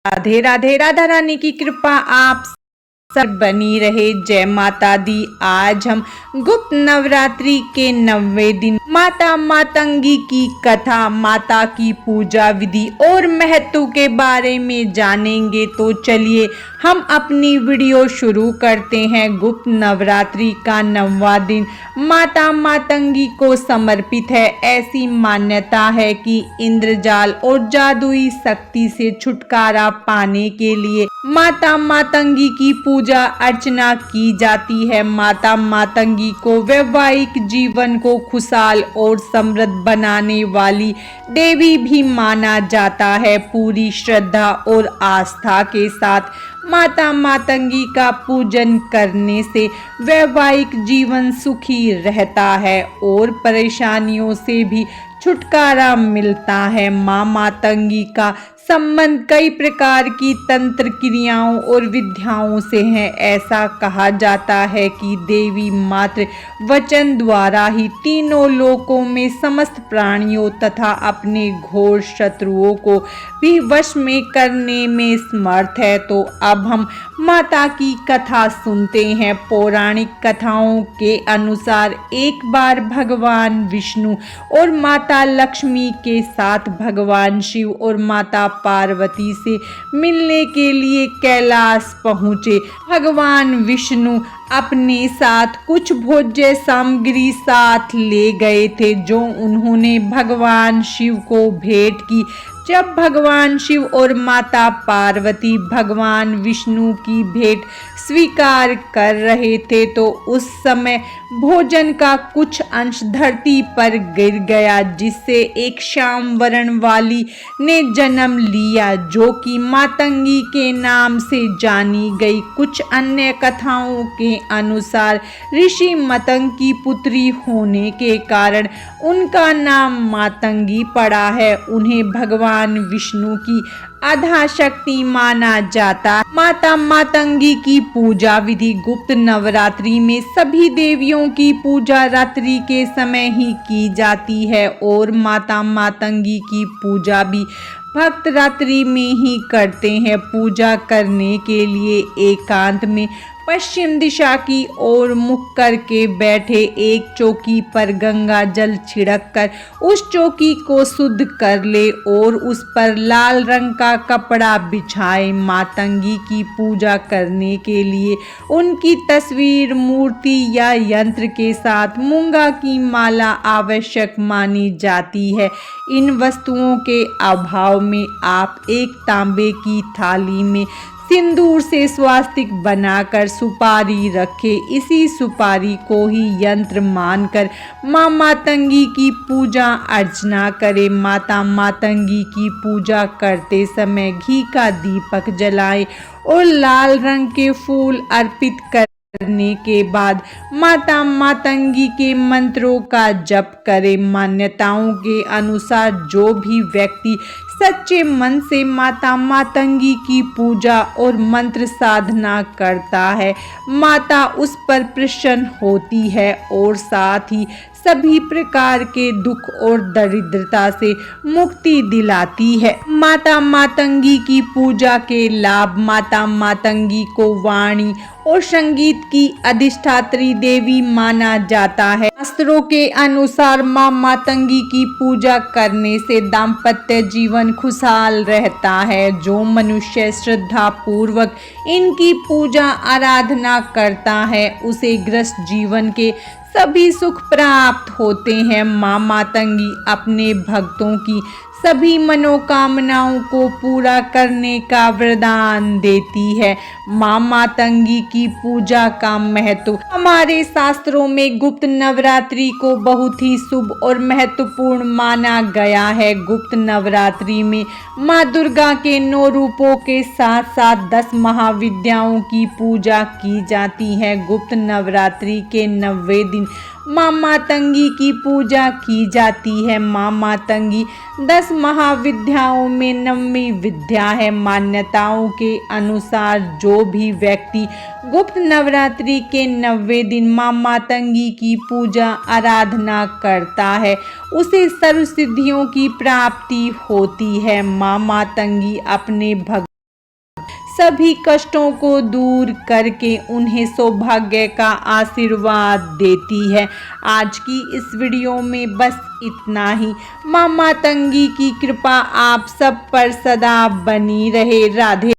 राधे राधे। राधा रानी की कृपा आप सब बनी रहे। जय माता दी। आज हम गुप्त नवरात्रि के 90वें दिन माता मातंगी की कथा, माता की पूजा विधि और महत्व के बारे में जानेंगे। तो चलिए हम अपनी वीडियो शुरू करते हैं। गुप्त नवरात्रि का 9वां दिन माता मातंगी को समर्पित है। ऐसी मान्यता है कि इंद्रजाल और जादुई शक्ति से छुटकारा पाने के लिए माता मातंगी की पूजा अर्चना की जाती है। माता मातंगी को वैवाहिक जीवन को खुशहाल और समृद्ध बनाने वाली देवी भी माना जाता है। पूरी श्रद्धा और आस्था के साथ माता मातंगी का पूजन करने से वैवाहिक जीवन सुखी रहता है और परेशानियों से भी छुटकारा मिलता है। माँ मातंगी का संबंध कई प्रकार की तंत्र क्रियाओं और विद्याओं से है। ऐसा कहा जाता है कि देवी मात्र वचन द्वारा ही तीनों लोकों में समस्त प्राणियों तथा अपने घोर शत्रुओं को भी वश में करने में समर्थ है। तो अब हम माता की कथा सुनते हैं। पौराणिक कथाओं के अनुसार एक बार भगवान विष्णु और माता लक्ष्मी के साथ भगवान शिव और माता पार्वती से मिलने के लिए कैलाश पहुँचे। भगवान विष्णु अपने साथ कुछ भोज्य सामग्री साथ ले गए थे जो उन्होंने भगवान शिव को भेंट की। जब भगवान शिव और माता पार्वती भगवान विष्णु की भेंट स्वीकार कर रहे थे तो उस समय भोजन का कुछ अंश धरती पर गिर गया, जिससे एक श्याम वर्ण वाली ने जन्म लिया जो कि मातंगी के नाम से जानी गई। कुछ अन्य कथाओं के अनुसार ऋषि मतंग की पुत्री होने के कारण उनका नाम मातंगी पड़ा है। उन्हें भगवान विष्णु की आधा शक्ति माना जाता। माता मातंगी की पूजा विधि गुप्त नवरात्रि में सभी देवियों की पूजा रात्रि के समय ही की जाती है और माता मातंगी की पूजा भी भक्त रात्रि में ही करते हैं। पूजा करने के लिए एकांत में पश्चिम दिशा की ओर मुख करके बैठे एक चौकी पर गंगा जल छिड़क कर उस चौकी को शुद्ध कर ले और उस पर लाल रंग का कपड़ा बिछाए। मातंगी की पूजा करने के लिए उनकी तस्वीर, मूर्ति या यंत्र के साथ मूंगा की माला आवश्यक मानी जाती है। इन वस्तुओं के अभाव में आप एक तांबे की थाली में सिंदूर से स्वास्तिक बनाकर सुपारी रखे। इसी सुपारी को ही यंत्र मानकर माँ मातंगी की पूजा अर्चना करे। माता मातंगी की पूजा करते समय घी का दीपक जलाएं और लाल रंग के फूल अर्पित करने के बाद माता मातंगी के मंत्रों का जप करें। मान्यताओं के अनुसार जो भी व्यक्ति सच्चे मन से माता मातंगी की पूजा और मंत्र साधना करता है, माता उस पर प्रसन्न होती है और साथ ही सभी प्रकार के दुख और दरिद्रता से मुक्ति दिलाती है। माता मातंगी की पूजा के लाभ। माता मातंगी को वाणी और संगीत की अधिष्ठात्री देवी माना जाता है। शास्त्रों के अनुसार माँ मातंगी की पूजा करने से दाम्पत्य जीवन खुशहाल रहता है। जो मनुष्य श्रद्धा पूर्वक इनकी पूजा आराधना करता है उसे गृहस्थ जीवन के सभी सुख प्राप्त होते हैं। माँ मातंगी अपने भक्तों की सभी मनोकामनाओं को पूरा करने का वरदान देती है। माँ मातंगी की पूजा का महत्व। हमारे शास्त्रों में गुप्त नवरात्रि को बहुत ही शुभ और महत्वपूर्ण माना गया है। गुप्त नवरात्रि में माँ दुर्गा के 9 रूपों के साथ साथ 10 महाविद्याओं की पूजा की जाती है। गुप्त नवरात्रि के 90वें दिन माँ मातंगी की पूजा की जाती है। माँ मातंगी 10 महाविद्याओं में 9वीं विद्या है। मान्यताओं के अनुसार जो भी व्यक्ति गुप्त नवरात्रि के 90वें दिन माँ मातंगी की पूजा आराधना करता है उसे सर्व सिद्धियों की प्राप्ति होती है। माँ मातंगी अपने भक्त सभी कष्टों को दूर करके उन्हें सौभाग्य का आशीर्वाद देती है। आज की इस वीडियो में बस इतना ही। मां मातंगी की कृपा आप सब पर सदा बनी रहे। राधे।